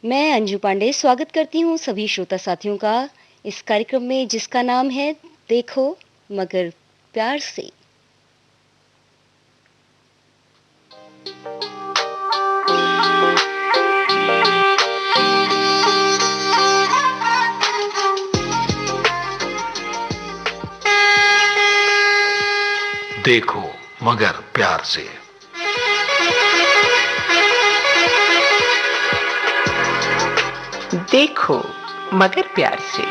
मैं अंजू पांडे स्वागत करती हूँ सभी श्रोता साथियों का इस कार्यक्रम में जिसका नाम है देखो मगर प्यार से। देखो मगर प्यार से। देखो मगर प्यार से।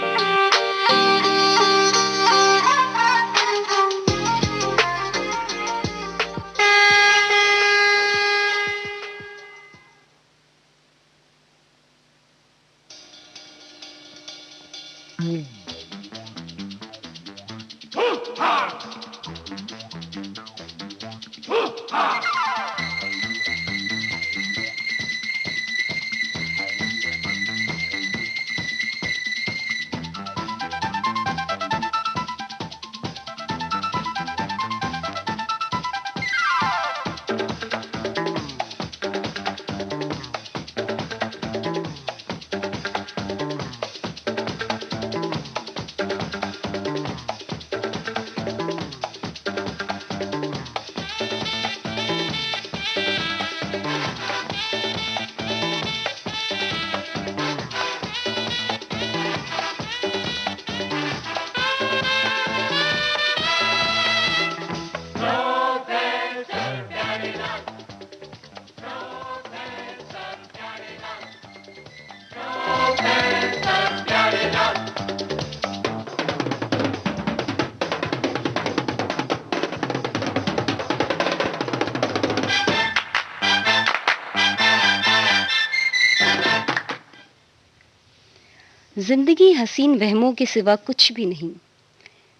जिंदगी हसीन वहमों के सिवा कुछ भी नहीं।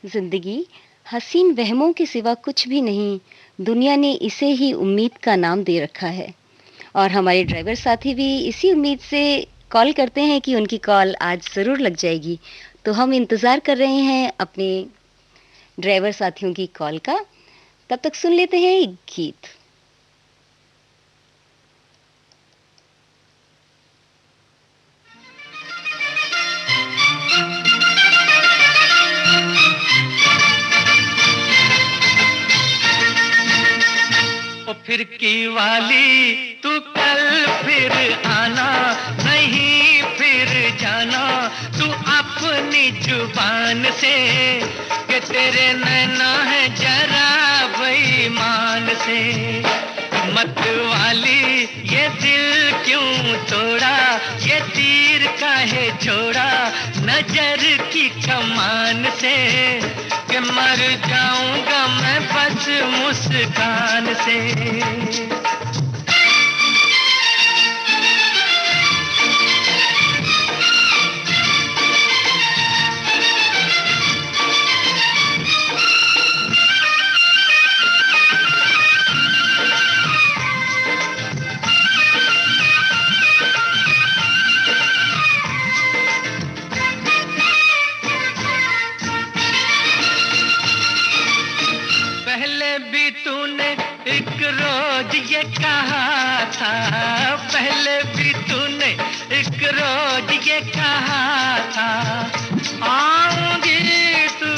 जिंदगी हसीन वहमों के सिवा कुछ भी नहीं। दुनिया ने इसे ही उम्मीद का नाम दे रखा है। और हमारे ड्राइवर साथी भी इसी उम्मीद से कॉल करते हैं कि उनकी कॉल आज ज़रूर लग जाएगी। तो हम इंतज़ार कर रहे हैं अपने ड्राइवर साथियों की कॉल का। तब तक सुन लेते हैं एक गीत। फिरकी वाली तू कल फिर आना, नहीं फिर जाना तू अपनी जुबान से, कि तेरे नैना है जरा बेईमान से। मत वाली ये दिल क्यों तोड़ा, ये तीर काहे छोड़ा नजर की कमान से, कि मर जाऊंगा मैं बस मुस्कान से। ये कहा था, पहले भी तूने एक रोज ये कहा था, आऊंगी तू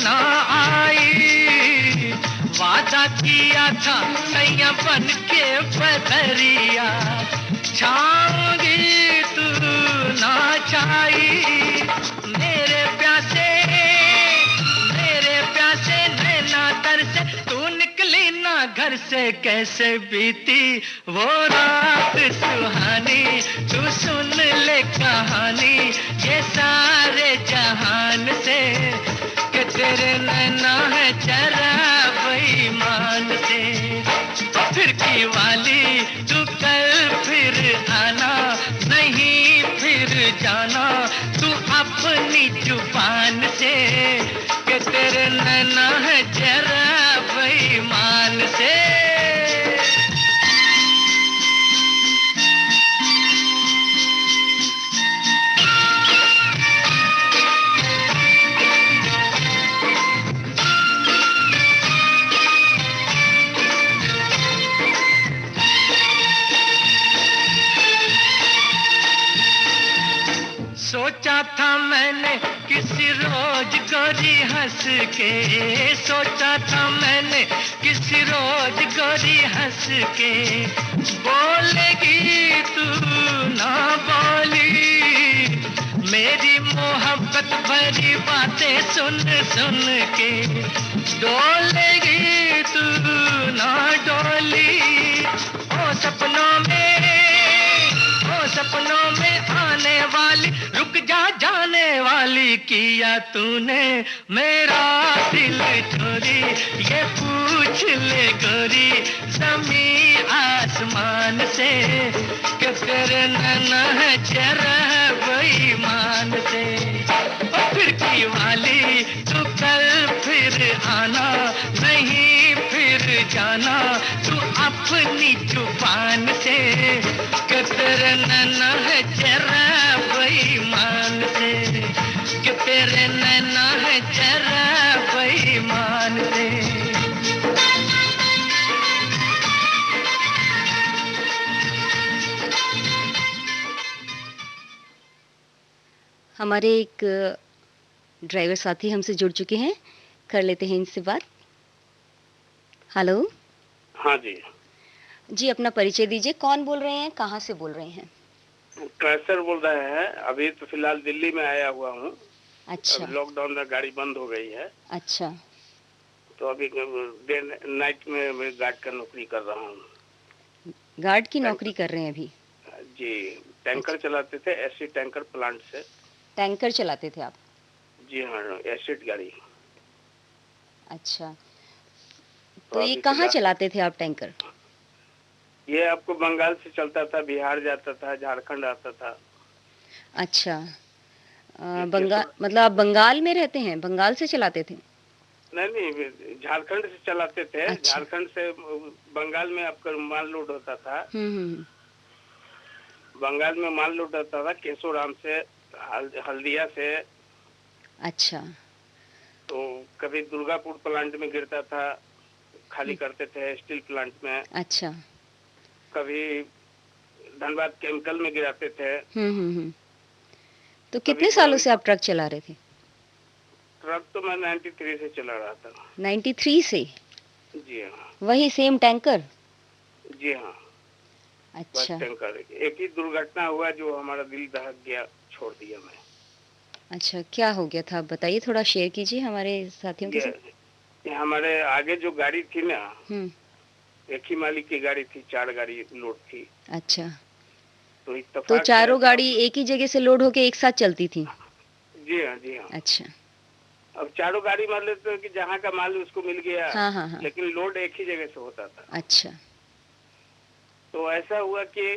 ना आई। वादा किया था सैया बन के बदरिया, छाऊंगी तू ना छाई। मेरे प्यासे नैना तर से तू निकली ना घर से, कैसे बीती वो रात सुहानी। तू सुन ले कहानी ये सारे जहान से, कि तेरे नैना है जरा बेईमान से। फिरकी वाली तू कल फिर आना, नहीं फिर जाना तू अपनी जुबान से, कि तेरे नैना है जरा बेईमान से। सोचा था मैंने किसी रोज गोरी हंस के, सोचा था मैंने किसी रोज गोरी हंस के, बोलेगी तू ना बोली, मेरी मोहब्बत भरी बातें सुन सुन के, डोलेगी तू ना डोली। ओ सपनों में आने वाली, रुक जा जाने वाली, किया तूने मेरा दिल चोरी, ये पूछ ले गोरी जमी आसमान से, कि तेरे नैना है चेहरा बेईमान से। ओ खिड़की वाली तू कल फिर आना, नहीं फिर जाना तू अपनी जुबान से, कि तेरे नैना है चेहरा बेईमान से, कि तेरे नैना है चेहरा बेईमान से। हमारे एक ड्राइवर साथी हमसे जुड़ चुके हैं, कर लेते हैं इनसे बात। हेलो। हाँ जी। जी अपना परिचय दीजिए, कौन बोल रहे हैं, कहाँ से बोल रहे हैं? ट्रेसर बोल रहे हैं। अभी तो फिलहाल दिल्ली में आया हुआ हूँ। अच्छा। लॉकडाउन में गाड़ी बंद हो गई है। अच्छा। तो अभी डे नाइट में मैं गार्ड का नौकरी कर रहा हूँ। गार्ड की नौकरी कर रहे हैं अभी? जी। टैंकर चलाते थे, एसिड टैंकर प्लांट से। टैंकर चलाते थे आप? जी हाँ, एसिड गाड़ी। अच्छा, तो ये कहाँ चलाते थे आप टैंकर? ये आपको बंगाल से चलता था, बिहार जाता था, झारखंड आता था। अच्छा, बंगाल मतलब आप बंगाल में रहते हैं, बंगाल से चलाते थे? नहीं, झारखंड से चलाते थे। अच्छा। झारखंड से बंगाल में आपका माल लोड होता था। बंगाल में माल लोड होता था केशोराम से, हल्दिया से। अच्छा। तो कभी दुर्गापुर प्लांट में गिरता था, खाली करते थे स्टील प्लांट में। अच्छा। कभी धनबाद केमिकल में गिराते थे। तो कितने सालों से आप ट्रक चला रहे थे? ट्रक तो मैं 93 से चला रहा था। 93 से? जी हाँ। वही सेम टैंकर? जी हाँ। अच्छा। बस टैंकर। एक ही दुर्घटना हुआ जो हमारा दिल दहक गया, छोड़ दिया मैं। अच्छा, क्या हो गया था आप बताइए, थोड़ा शेयर कीजिए हमारे साथियों के साथ। हमारे आगे जो गाड़ी थी ना, एक ही मालिक की गाड़ी थी, 4 गाड़ी लोड थी। अच्छा, तो चारों गाड़ी एक ही जगह से लोड होके एक साथ चलती थी? जी हाँ, जी हाँ। अच्छा। अब चारों गाड़ी मान लेते कि जहाँ का माल उसको मिल गया। हाँ। लेकिन लोड एक ही जगह से होता था। अच्छा। तो ऐसा हुआ कि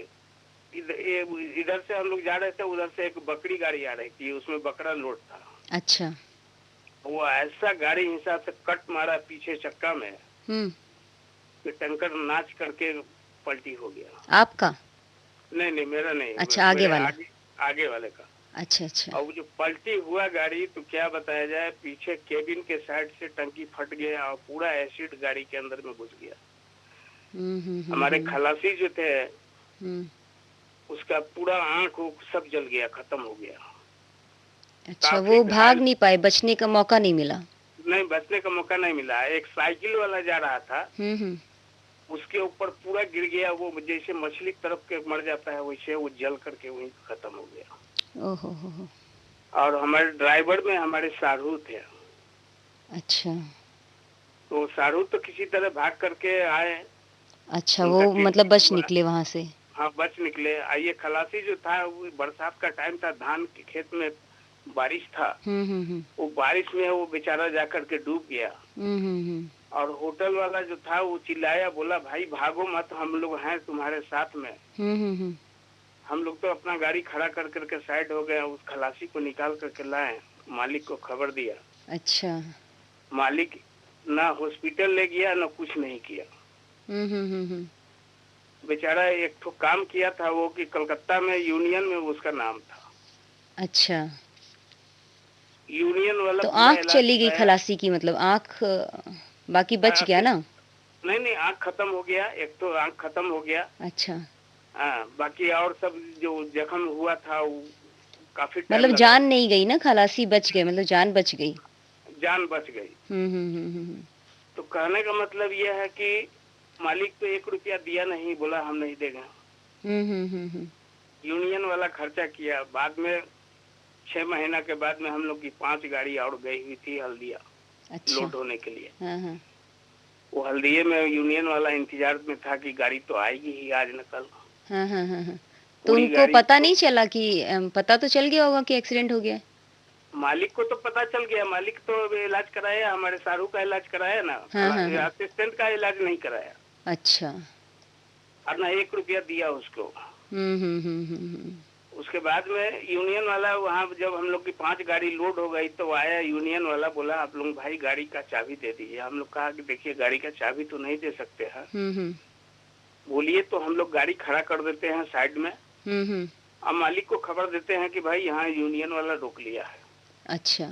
इधर से हम लोग जा रहे थे, उधर से एक बकरी गाड़ी आ रही थी, उसमें बकरा लोड था। अच्छा। वो ऐसा गाड़ी हिसाब से कट मारा पीछे चक्का में कि टैंकर नाच करके पलटी हो गया। आपका? नहीं, मेरा नहीं। अच्छा, आगे वाले का। अच्छा। और जो पलटी हुआ गाड़ी, तो क्या बताया जाए, पीछे केबिन के साइड से टंकी फट गया और पूरा एसिड गाड़ी के अंदर में घुस गया। हमारे खलासी जो थे, उसका पूरा आंख सब जल गया, खत्म हो गया। अच्छा, वो भाग नहीं पाए, बचने का मौका नहीं मिला? नहीं, बचने का मौका नहीं मिला। एक साइकिल वाला जा रहा था, उसके ऊपर पूरा गिर गया। वो जैसे मछली तरफ के मर जाता है, वैसे वो जल करके वहीं खत्म हो गया। ओहो। और हमारे ड्राइवर में हमारे सारू थे। अच्छा। तो सारू तो किसी तरह भाग करके आए। अच्छा, वो मतलब बच निकले वहाँ से? हाँ, बच निकले। ये खलासी जो था, वो बरसात का टाइम था, धान के खेत में बारिश था। वो बारिश में वो बेचारा जाकर के डूब गया। और होटल वाला जो था, वो चिल्लाया, बोला भाई भागो मत, हम लोग हैं तुम्हारे साथ में। हम लोग तो अपना गाड़ी खड़ा कर करके साइड हो गए, उस खलासी को निकाल करके लाए, मालिक को खबर दिया। अच्छा। मालिक ना हॉस्पिटल ले गया, ना कुछ नहीं किया। बेचारा एक तो काम किया था वो कि कलकत्ता में यूनियन में उसका नाम था। अच्छा। यूनियन वाला। तो आँख चली गई खलासी की, मतलब आँख बाकी बच गया ना? नहीं, आँख खत्म हो गया, एक तो आँख खत्म हो गया। अच्छा। हाँ, बाकी और सब जो जख्म हुआ था वो काफी टाइम मतलब लगा। जान नहीं गई ना, खलासी बच गए, मतलब जान बच गई। जान बच गई। तो कहने का मतलब यह है कि मालिक तो 1 रुपया दिया नहीं, बोला हम नहीं देंगे। यूनियन वाला खर्चा किया। बाद में 6 महीना के बाद में हम लोग की 5 गाड़ी और गई हुई थी हल्दिया। अच्छा। लोड होने के लिए। हाँ। वो हल्दिये में यूनियन वाला इंतजार में था कि गाड़ी तो आएगी ही आज न कल। हाँ। तो उनको पता नहीं चला कि पता तो चल गया होगा कि एक्सीडेंट हो गया? मालिक को तो पता चल गया। मालिक तो इलाज कराया, हमारे शाहरुख का इलाज कराया ना। हाँ। असिस्टेंट का इलाज नहीं कराया। अच्छा। और ना 1 रुपया दिया उसको। उसके बाद में यूनियन वाला वहाँ जब हम लोग की 5 गाड़ी लोड हो गई तो आया यूनियन वाला, बोला आप लोग भाई गाड़ी का चाबी दे दीजिए। हम लोग कहा कि देखिए गाड़ी का चाबी तो नहीं दे सकते हैं। बोलिए तो हम लोग गाड़ी खड़ा कर देते हैं साइड में। अब मालिक को खबर देते हैं कि भाई यहाँ यूनियन वाला रोक लिया है। अच्छा।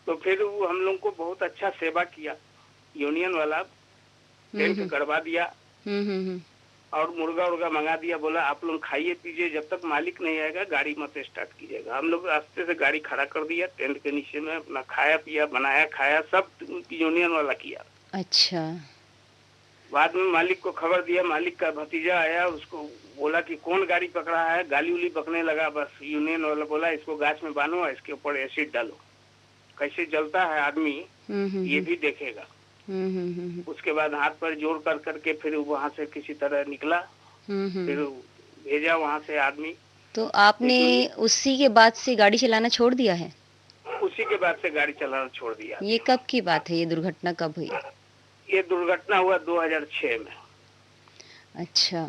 तो फिर वो हम लोग को बहुत अच्छा सेवा किया यूनियन वाला। टेंट करवा दिया और मुर्गा उर्गा मंगा दिया। बोला आप लोग खाइए पीजिए, जब तक मालिक नहीं आएगा गाड़ी मत स्टार्ट कीजिएगा। हम लोग रास्ते से गाड़ी खड़ा कर दिया, टेंट के नीचे में अपना खाया पिया, बनाया खाया, सब यूनियन वाला किया। अच्छा। बाद में मालिक को खबर दिया। मालिक का भतीजा आया, उसको बोला कि कौन गाड़ी पकड़ा है। गाली उली बकने लगा। बस यूनियन वाला बोला इसको गाछ में बांधो, इसके ऊपर एसिड डालो, कैसे जलता है आदमी ये भी देखेगा। उसके बाद हाथ पर जोड़ कर करके फिर वहाँ से किसी तरह निकला। फिर भेजा वहाँ से आदमी। तो आपने उसी के बाद से गाड़ी चलाना छोड़ दिया है? उसी के बाद से गाड़ी चलाना छोड़ दिया। ये कब की बात है? ये दुर्घटना कब हुई? ये दुर्घटना हुआ 2006 में। अच्छा।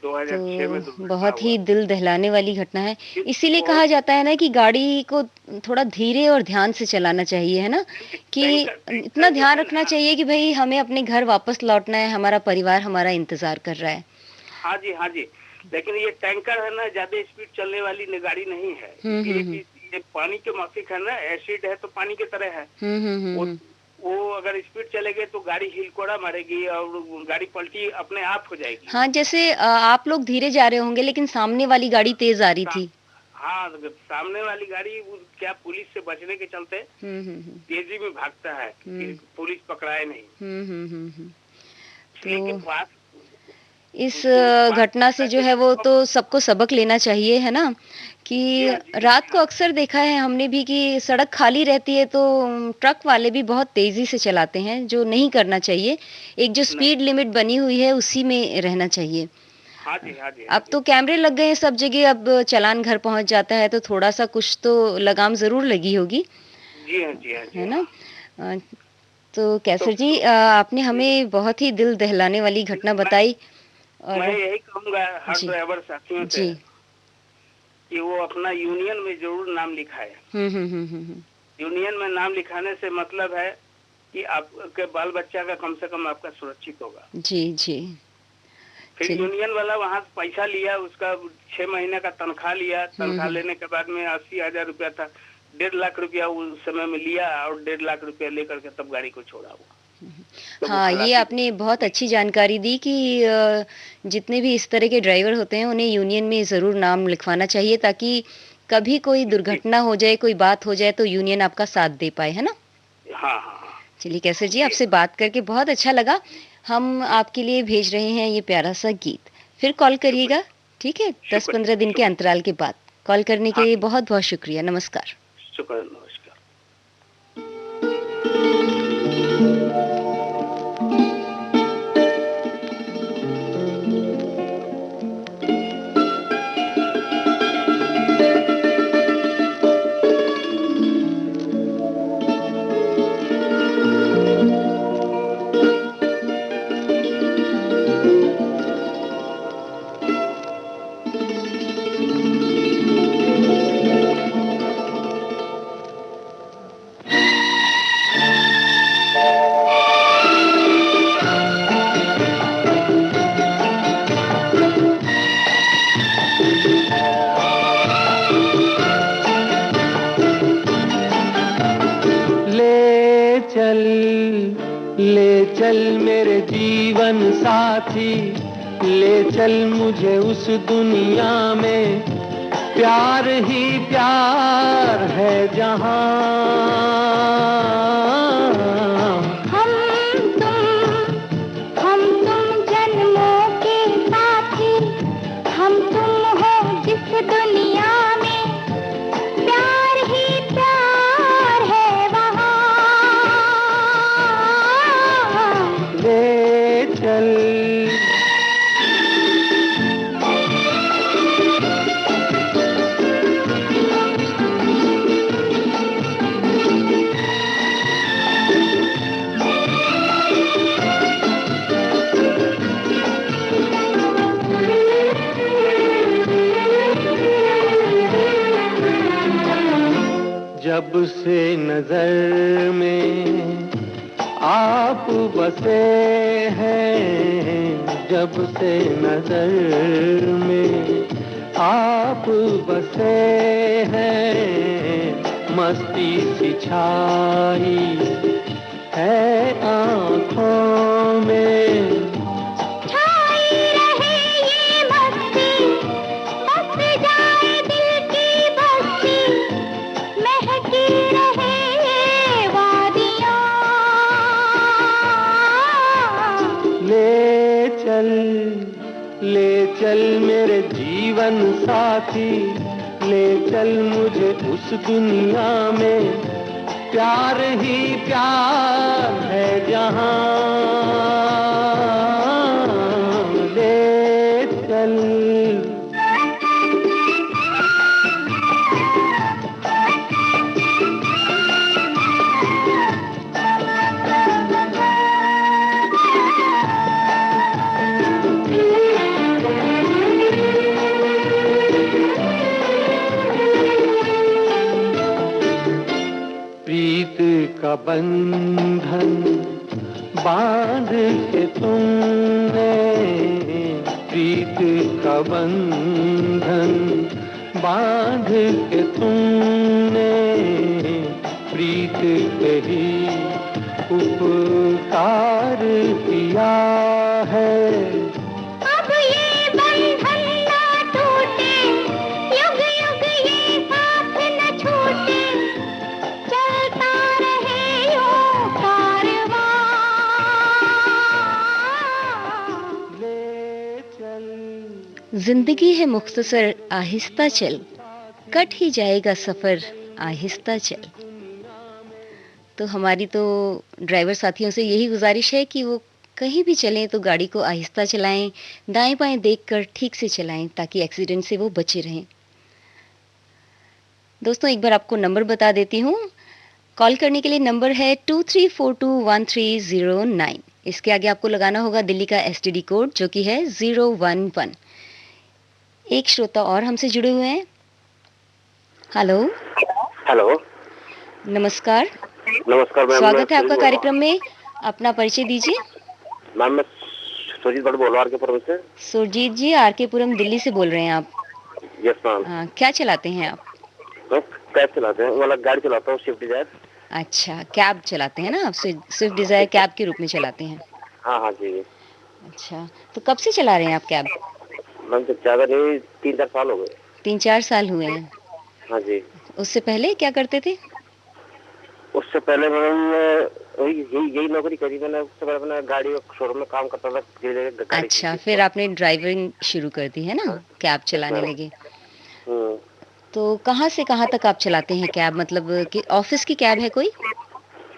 2006 में तो बहुत ही दिल दहलाने वाली घटना है। इसीलिए कहा जाता है ना कि गाड़ी को थोड़ा धीरे और ध्यान से चलाना चाहिए, है ना, कि इतना ध्यान रखना चाहिए कि भाई हमें अपने घर वापस लौटना है, हमारा परिवार हमारा इंतजार कर रहा है। हाँ जी। लेकिन ये टैंकर है ना, ज्यादा स्पीड चलने वाली गाड़ी नहीं है। ये पानी के माफिक है ना, एसिड है तो पानी की तरह है। वो अगर स्पीड चलेगी तो गाड़ी हिलकोड़ा मारेगी और गाड़ी पलटी अपने आप हो जाएगी। हाँ, जैसे आप लोग धीरे जा रहे होंगे लेकिन सामने वाली गाड़ी तेज आ रही थी। हाँ, सामने वाली गाड़ी क्या पुलिस से बचने के चलते तेजी में भागता है कि पुलिस पकड़ाए नहीं। तो इस घटना से जो है वो तो सबको सबक लेना चाहिए, है ना, कि रात को अक्सर देखा है हमने भी कि सड़क खाली रहती है तो ट्रक वाले भी बहुत तेजी से चलाते हैं, जो नहीं करना चाहिए। एक जो स्पीड लिमिट बनी हुई है उसी में रहना चाहिए। हाँ जी। अब तो कैमरे लग गए हैं सब जगह, अब चालान घर पहुंच जाता है, तो थोड़ा सा कुछ तो लगाम जरूर लगी होगी। जी हाँ। है ना। तो कैसर जी, आपने हमें बहुत ही दिल दहलाने वाली घटना बताई। और मैं यही कहूँगा हर ड्राइवर साथियों से कि वो अपना यूनियन में जरूर नाम लिखाए। यूनियन में नाम लिखाने से मतलब है कि आपके बाल बच्चा का कम से कम आपका सुरक्षित होगा। जी। फिर यूनियन वाला वहाँ पैसा लिया, उसका 6 महीने का तनख्वाह लिया। तनख्वाह लेने के बाद में 80,000 रुपया था। 1.5 लाख रुपया उस समय में लिया और 1.5 लाख रुपया लेकर के तब गाड़ी को छोड़ा हुआ। तो हाँ, ये आपने बहुत अच्छी जानकारी दी कि जितने भी इस तरह के ड्राइवर होते हैं उन्हें यूनियन में ज़रूर नाम लिखवाना चाहिए, ताकि कभी कोई दुर्घटना हो जाए, कोई बात हो जाए तो यूनियन आपका साथ दे पाए, है ना। हाँ। चलिए कैसर जी, आपसे बात करके बहुत अच्छा लगा। हम आपके लिए भेज रहे हैं ये प्यारा सा गीत, फिर कॉल करिएगा, ठीक है, 10-15 दिन के अंतराल के बाद। कॉल करने के लिए बहुत बहुत शुक्रिया। नमस्कार। शुक्रिया। नमस्कार। ले चल मेरे जीवन साथी, ले चल मुझे उस दुनिया में प्यार ही प्यार है जहां। हम तुम जन्मों के साथी, हम तुम हो जिस दुनिया में, प्यार ही प्यार है वहाँ। ले चल जब से नजर में आप बसे हैं, जब से नजर में आप बसे हैं, मस्ती सी छाई है आँखों में। ले चल मेरे जीवन साथी, ले चल मुझे उस दुनिया में, प्यार ही प्यार है जहां। ले चल का बंधन बांध के तुमने, प्रीत का बंधन बांध के तुमने, प्रीत पे ही उपकार किया है। अब ये बंधन ना टूटे, युग युग ये साथ न छूटे, चलता रहे यूं कारवां। ले चल जिंदगी है मुख्तसर आहिस्ता चल, कट ही जाएगा सफर आहिस्ता चल। तो हमारी तो ड्राइवर साथियों से यही गुजारिश है कि वो कहीं भी चलें तो गाड़ी को आहिस्ता चलाएं, दाएं बाएं देखकर ठीक से चलाएं ताकि एक्सीडेंट से वो बचे रहें। दोस्तों एक बार आपको नंबर बता देती हूँ। कॉल करने के लिए नंबर है 23421309। इसके आगे आपको लगाना होगा दिल्ली का STD कोड जो कि है 011। एक श्रोता और हमसे जुड़े हुए हैं। हेलो। हेलो, नमस्कार। नमस्कार मैम। स्वागत है आपका कार्यक्रम में। अपना परिचय दीजिए। मैम मैं सुरजीत भट्ट बोल रहा हूँ आरकेपुरम से। सुरजीत जी आरकेपुरम दिल्ली से बोल रहे हैं आप? Yes ma'am. हाँ, क्या चलाते हैं आप? तो कैब चलाते हैं, मतलब गाड़ी चलाता हूँ, स्विफ्ट डिजायर। अच्छा, कैब चलाते हैं ना आप? स्विफ्ट डिजायर कैब के रूप में चलाते हैं? हाँ हाँ जी। अच्छा, तो कब से चला रहे हैं आप कैब? मैम तो ज्यादा नहीं, 3-4 साल हो गए। 3-4 साल हुए हैं? हाँ जी। उससे पहले क्या करते थे? उससे पहले मैम यही नौकरी करी मैंने। उससे पहले मैंने गाड़ी शोरूम में काम करता था। अच्छा, फिर आपने ड्राइविंग शुरू कर दी है ना? कैब चलाने लगे। तो कहाँ से कहाँ तक आप चलाते हैं कैब? मतलब कि ऑफिस की कैब है कोई?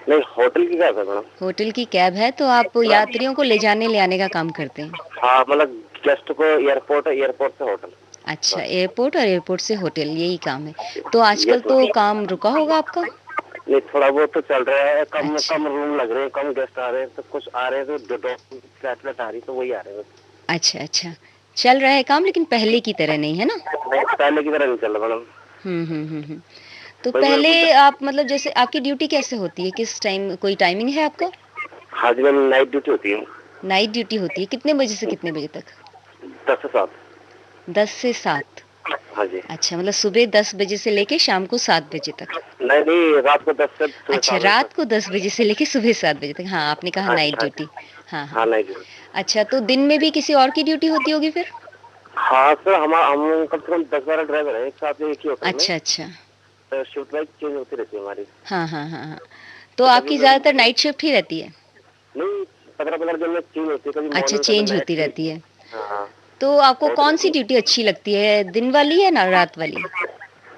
नहीं, होटल की कैब है मैडम। होटल की कैब है, तो आप यात्रियों को ले जाने ले आने का काम करते हैं? हाँ, मतलब गेस्ट को एयरपोर्ट, एयरपोर्ट से होटल। अच्छा, एयरपोर्ट और एयरपोर्ट से होटल, यही काम है। तो आजकल तो काम रुका होगा आपका? नहीं, थोड़ा बहुत तो चल रहा है। कम अच्छा। कम रूम लग रहे हैं, कम गेस्ट आ रहे हैं, तो कुछ आ रहे हैं तो फ्लैट आ रही तो वही आ रहे हैं। अच्छा अच्छा, चल रहा है काम, लेकिन पहले की तरह नहीं है ना? पहले की तरह नहीं चल रहा मैडम। तो पहले आप मतलब जैसे आपकी ड्यूटी कैसे होती है? किस टाइम, कोई टाइमिंग है आपका? हाँ जी मैम, नाइट ड्यूटी होती है। नाइट ड्यूटी होती है। कितने बजे से कितने बजे तक? 10 से 7। 10 से 7? हाँ जी। अच्छा, मतलब सुबह 10 बजे से लेके शाम को 7 बजे तक? नहीं, रात को 10 से। अच्छा, रात को 10 बजे से लेके सुबह 7 बजे तक। हाँ, आपने कहा नाइट ड्यूटी। हाँ हाँ, नाइट ड्यूटी। अच्छा, तो दिन में भी किसी और की ड्यूटी होती होगी फिर? हाँ सर, हम कम से कम 10-12 ड्राइवर हैं एक साथ, एक ही होटल में। अच्छा अच्छा। तो शिफ्ट वाइज चेंज होती रहती है हमारी। हाँ हाँ हाँ हाँ। तो आपकी ज्यादातर नाइट शिफ्ट ही रहती है? नहीं, 15-15 दिन में चेंज होती है, कभी अच्छा, मॉर्निंग चेंज होती रहती है। हाँ। तो आपको कौन सी ड्यूटी अच्छी लगती है, दिन वाली या ना रात वाली?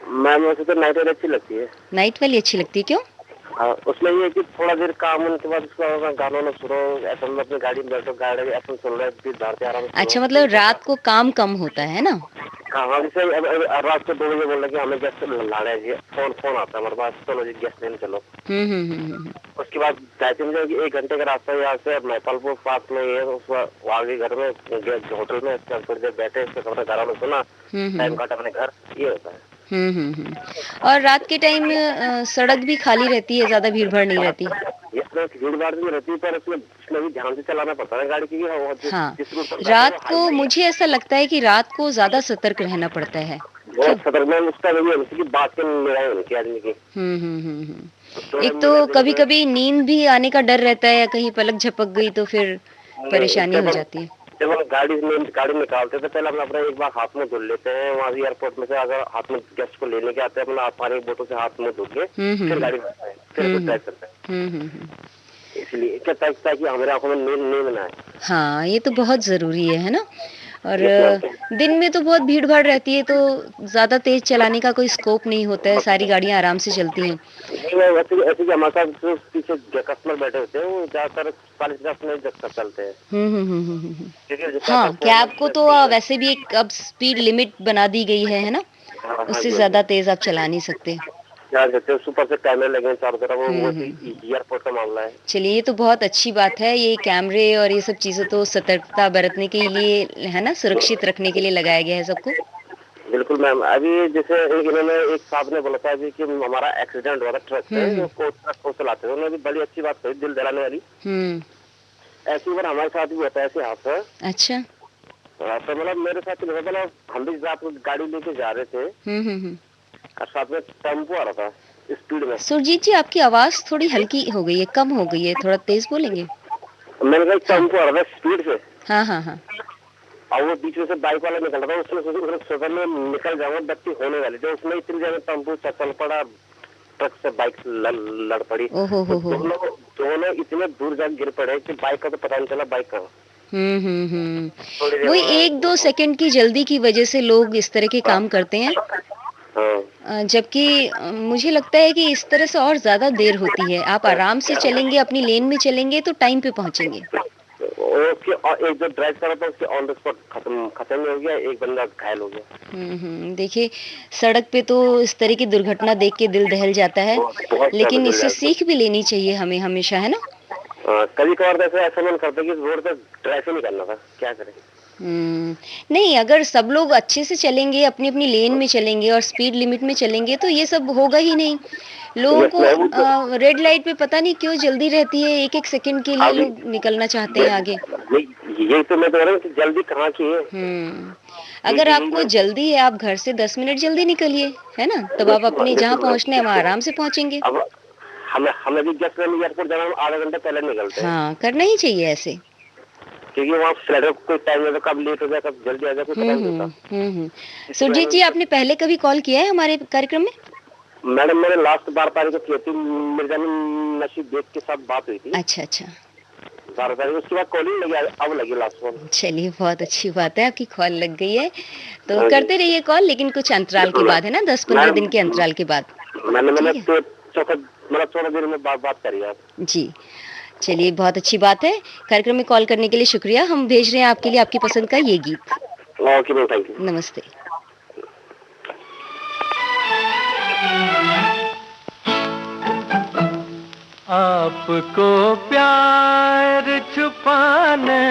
मैम वैसे तो नाइट वाली अच्छी लगती है। नाइट वाली अच्छी लगती है, क्यों? हाँ, उसमें ये है कि थोड़ा देर काम होने के बाद उसका गाना वाना सुनो, ऐसा में अपनी गाड़ी में बैठो, गाड़ी ऐसा सुन रहे फिर बाहर से आराम से अच्छा, सुनो। मतलब रात को काम कम होता है ना? हाँ, जैसे रात को 2 बजे बोल रहे कि हमें गैस लाना है, फोन आता है हमारे पास, चलो जी गैस लेने चलो। उसके बाद 2:30 बजे 1 घंटे का रास्ता यहाँ से महपालपुर पास में है, उस आगे घर में होटल में थोड़ी देर बैठे, उसके गाना में सुना, टाइम काटा अपने घर, ये होता है। और रात के टाइम सड़क भी खाली रहती है, ज्यादा भीड़ भाड़ नहीं रहती? भीड़ भाड़ भी रहती है, पर उसमें भी ध्यान से चलाना पड़ता है गाड़ी की। हाँ, रात को मुझे ऐसा लगता है कि रात को ज्यादा सतर्क रहना पड़ता है। बहुत सतर्क में उसका भी बात के निराई होनी आदमी की। एक तो कभी कभी नींद भी आने का डर रहता है, या कहीं पलक झपक गई तो फिर परेशानी हो जाती है। जब हम गाड़ी निकालते थे, पहले हम अपना एक बार हाथ मुंह धो लेते हैं, वहाँ एयरपोर्ट में से अगर हाथ में गेस्ट को लेने के आते हैं, अपना पानी की बोतल से हाथ मुंह धो के फिर गाड़ी में आते हैं, फिर ड्राइव करते हैं। इसलिए क्या ताकि हमारे आंखों में नींद ना आए। हाँ, ये तो बहुत जरूरी है ना? और दिन में तो बहुत भीड़ भाड़ रहती है, तो ज्यादा तेज चलाने का कोई स्कोप नहीं होता है, सारी गाड़ियां आराम से चलती हैं। ऐसे हमारे साथ पीछे कस्टमर बैठे होते हैं, वो ज्यादातर 40-50 मिनट चलते हैं। हाँ, कैब को तो वैसे भी एक अब स्पीड लिमिट बना दी गई है ना? उससे ज्यादा तेज आप चला नहीं सकते। सुपर से कैमरे लगे हैं चारों तरफ, वो एयरपोर्ट का मामला है। चलिए, ये तो बहुत अच्छी बात है। ये कैमरे और ये सब चीजें तो सतर्कता बरतने के लिए है ना, सुरक्षित रखने के लिए लगाया गया है सबको। बिल्कुल मैम। अभी जैसे एक साहब ने बोला था अभी कि हमारा एक्सीडेंट हुआ था ट्रक से, वो ट्रक को चलाते थे, उन्होंने बड़ी अच्छी बात कही, दिल दहलाने वाली। ऐसी बार हमारे साथ भी होता है, ऐसे हादसा। अच्छा। तो मतलब मेरे साथ नहीं होता, हम भी रात को गाड़ी लेके जा रहे थे और साथ में टेम्पो आ रहा था स्पीड में। सुरजीत जी, आपकी आवाज थोड़ी हल्की हो गई है, कम हो गई है, थोड़ा तेज बोलेंगे? मैंने कहा टेम्पो आ रहा था स्पीड से। हाँ हाँ हाँ। और वो बीच में से बाइक वाला निकल रहा था, उसने सोचा मैं निकल जाऊंगा, बत्ती होने वाली थी, उसमें इतनी जगह टेम्पो चल पड़ा, ट्रक से बाइक लड़ पड़ी। दोनों इतने दूर जाकर गिर पड़े कि बाइक का तो पता नहीं चला बाइक का। वही 1-2 सेकंड की जल्दी की वजह से लोग इस तरह के काम करते हैं। जबकि मुझे लगता है कि इस तरह से और ज्यादा देर होती है। आप आराम से चलेंगे, अपनी लेन में चलेंगे तो टाइम पे पहुंचेंगे। एक जो ड्राइव कर रहा था उसके ऑन द स्पॉट खत्म हो गया, एक बंदा घायल हो गया। देखिए, सड़क पे तो इस तरह की दुर्घटना देख के दिल दहल जाता है, लेकिन इससे सीख भी लेनी चाहिए हमें हमेशा, है ना? कभी कभार ऐसा मन करता है कि रोड पे ड्राइव ही नहीं करना था, क्या करें। नहीं, अगर सब लोग अच्छे से चलेंगे, अपनी अपनी लेन में चलेंगे और स्पीड लिमिट में चलेंगे तो ये सब होगा ही नहीं। लोगों को रेड लाइट पे पता नहीं क्यों जल्दी रहती है, 1-1 सेकंड के लिए लोग निकलना चाहते हैं आगे। यही तो मैं बोल रहा हूँ कि जल्दी कहाँ की है। अगर आपको जल्दी है, आप घर से 10 मिनट जल्दी निकलिए, है ना? तब आप अपने जहाँ पहुँचना है वहाँ आराम से पहुँचेंगे। हमें भी जैसे एयरपोर्ट जाना, हम आधा घंटा पहले निकलते हैं। हाँ, करना ही चाहिए ऐसे, क्योंकि वहाँ फ्लाइट कोई टाइम है, कब लेट हो जाए, कब जल्दी आ जाए, कोई पता नहीं होता। सुरजीत जी, आपने पहले कभी कॉल किया है हमारे कार्यक्रम में? मैडम, मैंने लास्ट 12 तारीख को की थी, मिर्जानी नशीब बेग के साथ बात हुई थी। अच्छा अच्छा। 12 तारीख, उसके बाद कॉलिंग लगी, अब लगी लास्ट कॉल। चलिए, बहुत अच्छी बात है, आपकी कॉल लग गई है, तो करते रहिए कॉल, लेकिन कुछ अंतराल के बाद, है ना, 10-15 दिन के अंतराल के बाद। मैंने तो 14 दिन में बात करी आप जी। चलिए, बहुत अच्छी बात है। कार्यक्रम में कॉल करने के लिए शुक्रिया। हम भेज रहे हैं आपके लिए आपकी पसंद का ये गीत। Okay ma'am, thank you. नमस्ते। आपको प्यार छुपाने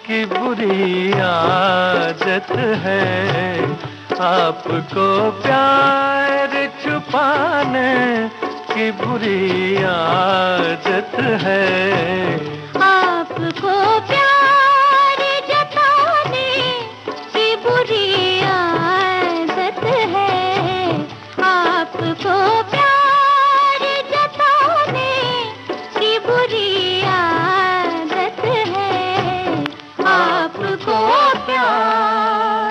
की बुरी आदत है, आपको प्यार छुपाने की बुरी आदत है, आपको प्यार जताने की बुरी आदत है, आपको प्यार जताने की बुरी आदत है, आपको प्यार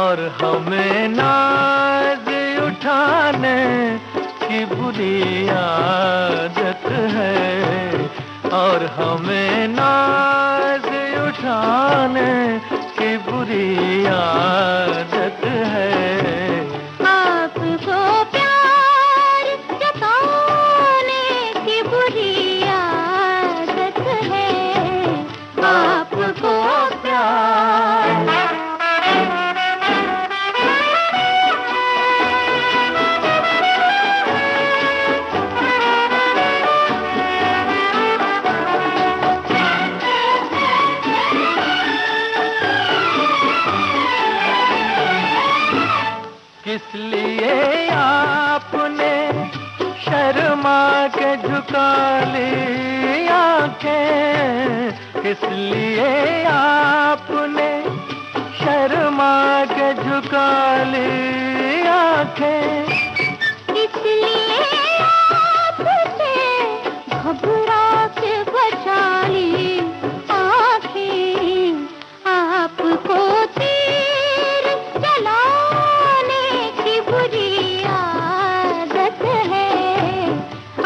और हमें नाज उठाने की बुरी आदत है, और हमें नाज उठाने की बुरी आदत है। आपको प्यार जताने की बुरी आदत है, आपको प्यार। किस लिए आपने शर्मा के झुका ली आंखें, किस लिए आपने शर्मा के झुका ली आंखें, इसलिए आपसे घबरा के बचा ली आँखें, आपको तीर चलाने की बुरी आदत है,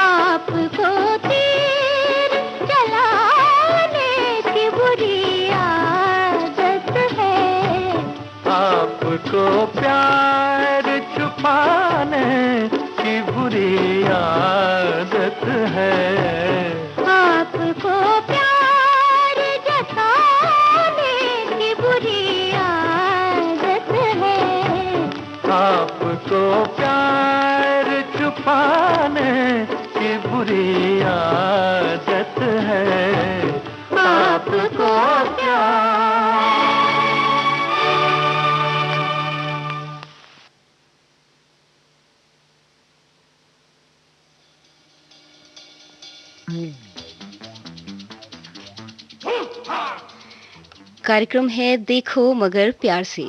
आपको तीर चलाने की बुरी आदत है। आपको प्यार छुपाने की बुरी आदत है, आपको प्यार जताने की बुरी आदत है, आपको प्यार छुपाने की बुरी आदत है, आपको प्यार। कार्यक्रम है देखो मगर प्यार से,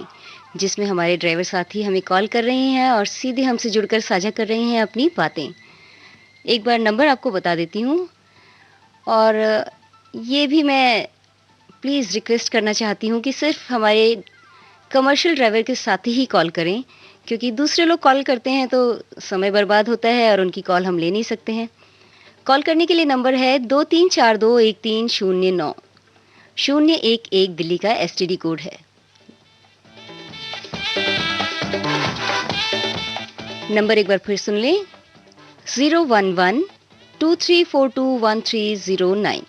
जिसमें हमारे ड्राइवर साथी हमें कॉल कर रहे हैं और सीधे हमसे जुड़कर साझा कर रहे हैं अपनी बातें। एक बार नंबर आपको बता देती हूँ, और ये भी मैं प्लीज़ रिक्वेस्ट करना चाहती हूँ कि सिर्फ हमारे कमर्शियल ड्राइवर के साथी ही कॉल करें, क्योंकि दूसरे लोग कॉल करते हैं तो समय बर्बाद होता है और उनकी कॉल हम ले नहीं सकते हैं। कॉल करने के लिए नंबर है 23421309 011 दिल्ली का STD कोड है। नंबर एक बार फिर सुन लें, 011-23421309।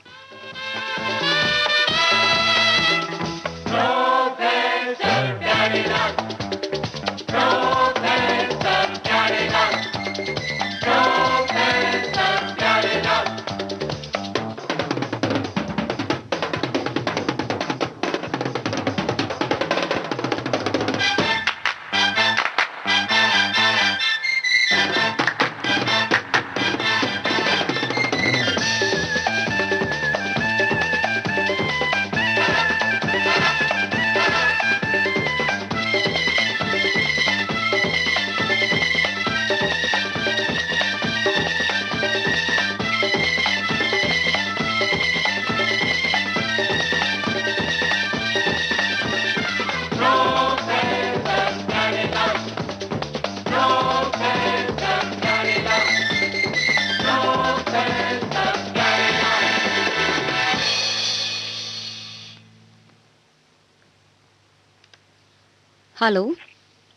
हेलो।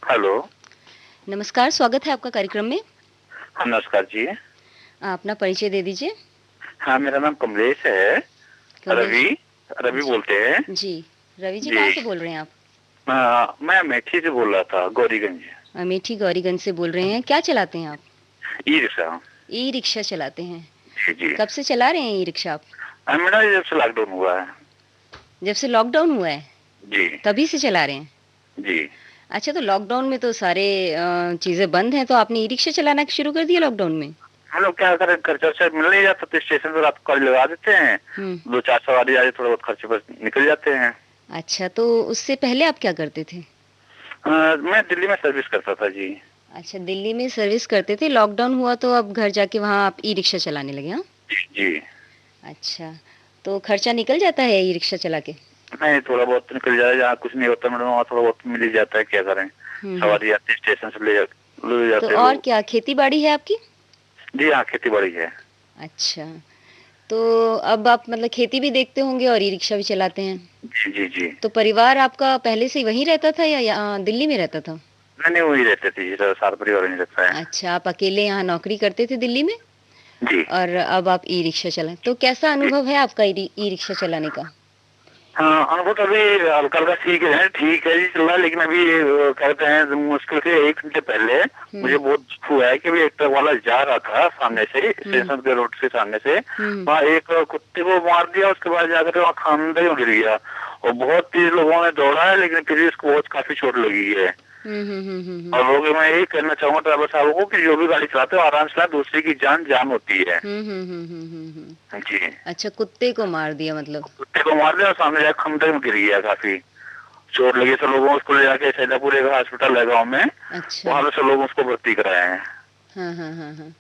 हेलो, नमस्कार, स्वागत है आपका कार्यक्रम में। हाँ नमस्कार जी। अपना परिचय दे दीजिए। हाँ, मेरा नाम कमलेश है। रवि बोलते हैं जी। रवि जी, कहाँ से बोल रहे हैं आप? मैं अमेठी से बोल रहा था, गौरीगंज। अमेठी गौरीगंज से बोल रहे हैं। क्या चलाते हैं आप? ई रिक्शा चलाते हैं। जी। कब से चला रहे हैं ई रिक्शा आप? मेरा जब से लॉकडाउन हुआ है। जब से लॉकडाउन हुआ है जी, तभी से चला रहे हैं जी। अच्छा, तो लॉकडाउन में तो सारे चीजें बंद हैं, तो आपने ई रिक्शा चलाना शुरू कर दिया लॉकडाउन में? हम लोग क्या करें, खर्चा मिल नहीं जाता तो स्टेशन पर रात को लगा देते हैं, 2-4 सवारी आए, थोड़ा बहुत खर्चे पर निकल जाते हैं। अच्छा, तो उससे पहले आप क्या करते थे? मैं दिल्ली में सर्विस करता था जी। अच्छा, दिल्ली में सर्विस करते थे, लॉकडाउन हुआ तो अब घर जाके वहाँ आप ई रिक्शा चलाने लगे? हाँ जी। अच्छा, तो खर्चा निकल जाता है ई रिक्शा चला के? नहीं, थोड़ा बहुत निकल जाता है, जहाँ कुछ नहीं होता मैडम वहाँ थोड़ा बहुत मिल ही जाता है, क्या करें। सवारी आती है स्टेशन से ले जाते तो हैं और लोग। क्या खेती बाड़ी है आपकी? जी हाँ, खेती बाड़ी है। अच्छा, तो अब आप मतलब खेती भी देखते होंगे और ई रिक्शा भी चलाते हैं। जी जी जी। तो परिवार आपका पहले से वहीं रहता था या यहाँ दिल्ली में रहता था? नहीं नहीं, वही रहते थे, सारा परिवार नहीं रहता है। अच्छा, आप अकेले यहाँ नौकरी करते थे दिल्ली में जी। और अब आप ई रिक्शा चलाएं, तो कैसा अनुभव है आपका ई रिक्शा चलाने का? हाँ, अनुभव तो अभी हल्का हल्का ठीक है जी, चल रहा है। लेकिन अभी कहते हैं मुश्किल से 1 घंटे पहले मुझे बहुत दुख हुआ है कि अभी एक ट्रक वाला जा रहा था सामने से, स्टेशन के रोड से सामने से, वहाँ एक कुत्ते को मार दिया, उसके बाद जाकर वहाँ खामदे में गिर गया और बहुत तेज लोगों ने दौड़ा है, लेकिन फिर भी उसको बहुत काफी चोट लगी है। और लोगों मैं यही कहना चाहूंगा ड्राइवर साहब को कि जो भी गाड़ी चलाते हो आराम से, दूसरे की जान होती है। जी। अच्छा, कुत्ते को मार दिया मतलब? कुत्ते को मार दिया और सामने जाकर खंडर में गिर गया, काफी चोट लगी। सब लोगों उसको ले जाके सैदापुर एक हॉस्पिटल है गाँव में, अच्छा, वहाँ पे सब लोग उसको भर्ती कराए हैं। हाँ।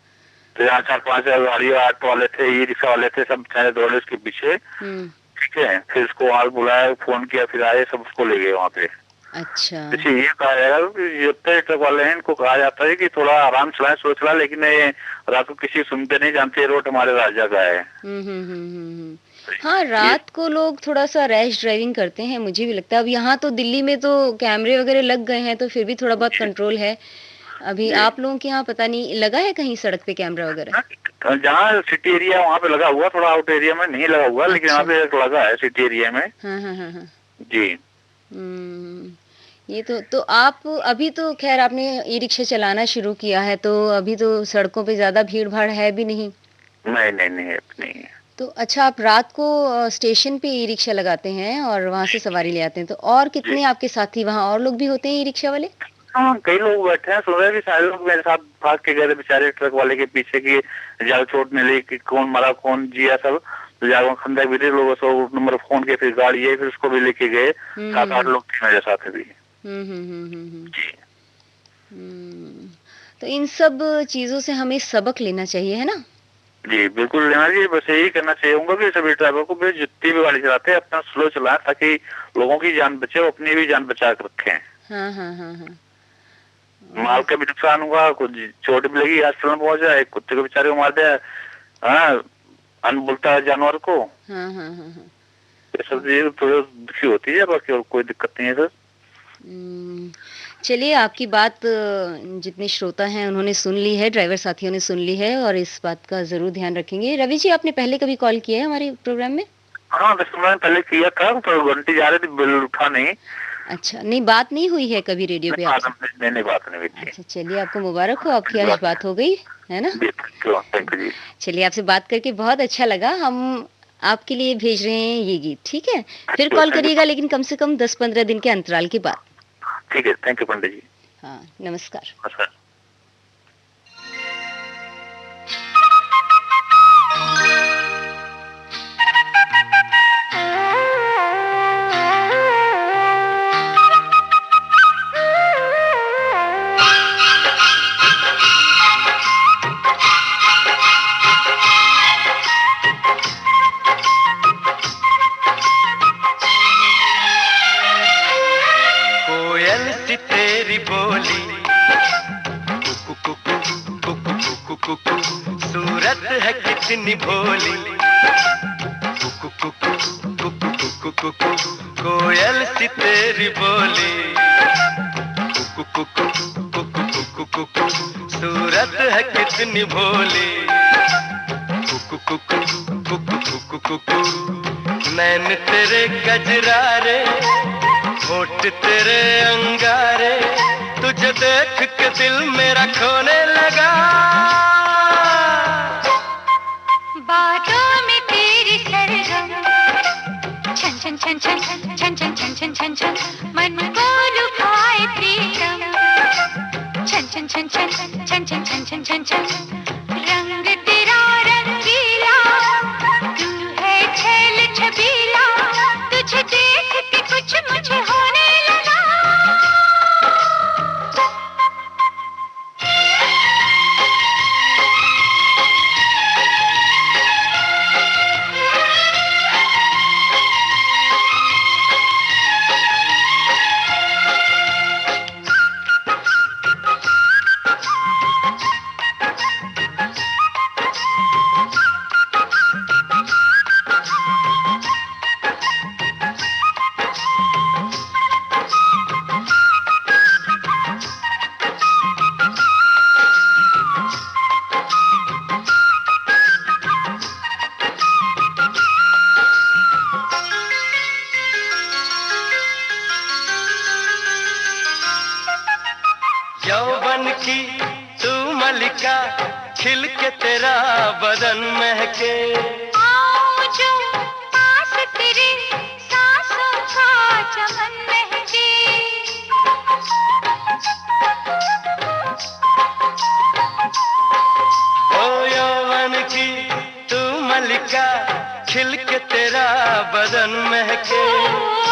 तो यहाँ 4-5 गाड़ी ऑटो वाले थे, ई रिक्शा वाले थे, सब बेचारे दौड़े उसके पीछे। ठीक है, फिर उसको वहाँ बुलाया, फोन किया, फिर आए, सब उसको ले गए वहाँ पे। अच्छा, तो ये कहा जाएगा कि जितने ट्रक वाले हैं इनको कहा जाता है कि थोड़ा आराम चलाएं, सोच रहा, लेकिन ये रात को किसी सुनते नहीं, जानते रोड हमारे राजा का है। हाँ, रात को लोग थोड़ा सा रैश ड्राइविंग करते हैं, मुझे भी लगता है। अब यहाँ तो दिल्ली में तो कैमरे वगैरह लग गए हैं, तो फिर भी थोड़ा बहुत कंट्रोल है। अभी आप लोगों के यहाँ पता नहीं लगा है कहीं सड़क पे कैमरा वगैरह? जहाँ सिटी एरिया वहाँ पे लगा हुआ, थोड़ा आउट एरिया में नहीं लगा हुआ, लेकिन यहाँ पे एक लगा है सिटी एरिया में। हाँ। जी। ये तो आप अभी तो खैर आपने ई रिक्शा चलाना शुरू किया है, तो अभी तो सड़कों पे ज्यादा भीड़ भाड़ है भी नहीं। नहीं। तो अच्छा, आप रात को स्टेशन पे ई रिक्शा लगाते हैं और वहाँ से सवारी ले आते हैं, तो और कितने आपके साथी वहाँ और लोग भी होते हैं ई रिक्शा वाले? हाँ, कई लोग बैठे हैं, सुन रहे हैं कि सारे लोग मेरे साथ भाग के गए बेचारे ट्रक वाले के पीछे की, ज्यादा चोट नहीं लगी कि कौन मरा कौन जिया, सब तो जाकर खंडा भी थे लोगों से नंबर फोन के, फिर गाड़ी आई, फिर उसको भी लेके गए। 7-8 लोग थे मेरे साथ अभी। तो इन सब चीजों से हमें सबक लेना चाहिए, है ना? जी बिल्कुल लेना चाहिए। बस यही करना चाहिए कि सभी ड्राइवर को भी जितनी भी गाड़ी चलाते हैं अपना स्लो चलाएं, ताकि लोगों की जान बचे और अपनी भी जान बचा कर रखें। हाँ। माल का भी नुकसान हुआ, कुछ चोट भी लगी, हॉस्पिटल में पहुंचा, एक कुत्ते को बेचारे को मार दिया, हाँ, अनबोलता जानवर को। हाँ। ये सब चीजें थोड़ी दुखी होती है, बाकी और कोई दिक्कत नहीं है सर। चलिए, आपकी बात जितने श्रोता हैं उन्होंने सुन ली है, ड्राइवर साथियों ने सुन ली है और इस बात का जरूर ध्यान रखेंगे। रवि जी, आपने पहले कभी कॉल किया है हमारे प्रोग्राम में? हाँ, 10 मिनट पहले किया था, तो घंटी जा रही थी, बिल उठा नहीं। अच्छा, नहीं बात नहीं हुई है कभी रेडियो पे आपसे? नहीं, बात नहीं हुई थी। अच्छा, चलिए, आपको मुबारक हो, आपकी आज बात हो गई है ना? थैंक यू जी। चलिए, आपसे बात करके बहुत अच्छा लगा। हम आपके लिए भेज रहे हैं ये गीत, ठीक है? फिर कॉल करिएगा, लेकिन कम से कम 10-15 दिन के अंतराल के बाद। ठीक है, थैंक यू पंडित जी। हाँ, नमस्कार। नमस्कार। सूरत है कितनी भोली, कोयल सी तेरी बोली, सूरत है कितनी भोली, नैन तेरे गजरारे, होठ तेरे अंगारे, तुझे देख के दिल मेरा खोने लगा। बातों में तेरी सरगम, छन छन छन छन छन छन छन छन छन छन, मन को लुभाए प्रीतम, छन छन छन छन छन छन छन छन छन, रंग तेरा रंगीला, तू है छैल छबीला, तुझे देख के कुछ मुझे होने लगा। मलिका खिल के तेरा बदन महके। आऊं जो पास तेरे सांसों का चमन महके। ओ यौवन की तू मलिका खिल के तेरा बदन महके।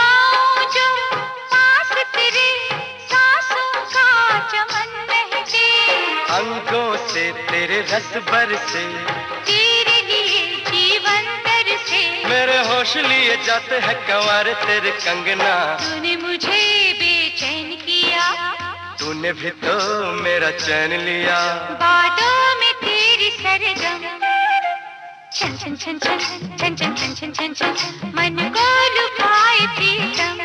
आऊं जो पास तेरे सांसों का चमन महके। अंगों से तेरे रस बरसे, तेरे लिए जीवन तरसे। मेरे होश लिए जाते हैं कंवारे तेरे कंगना। तूने मुझे बेचैन किया, तूने भी तो मेरा चैन लिया। बातों में तेरी सरगम छन छन छन छन छन छन छन छन छन छन मन को लुभाए प्रीतम।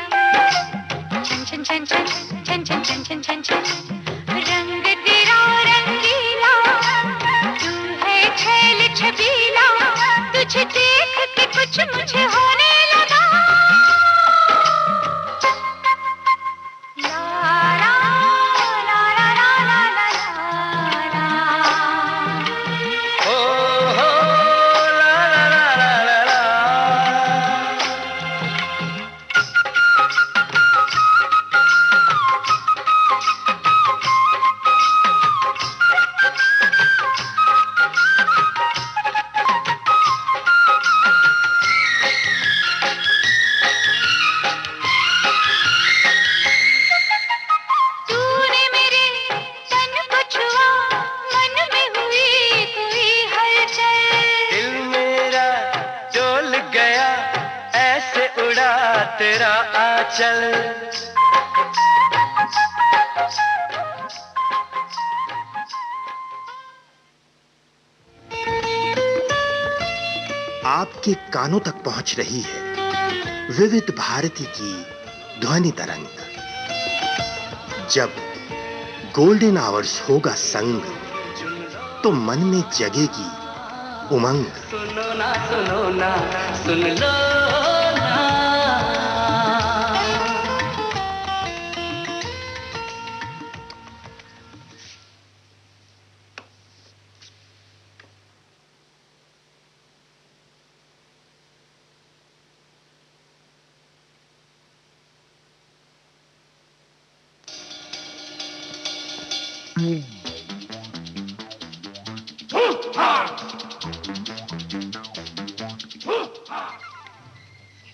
छन छन छन छन छन छन छन छन छन छन रंग तेरा रंगीला, तू है छैल छबीला। तुझे देख के कुछ मुझे होने लगा। ला ला ला ला ला ला ला ला। ओ हो ला ला ला ला ला ला। तूने मेरे तन को छुआ, मन में हुई कोई हलचल। दिल मेरा डोल गया, ऐसे उड़ा तेरा आंचल। आपके कानों तक पहुंच रही है विविध भारती की ध्वनि तरंग। जब गोल्डन आवर्स होगा संग, तो मन में जगेगी उमंग। सुनो ना सुन लो ना।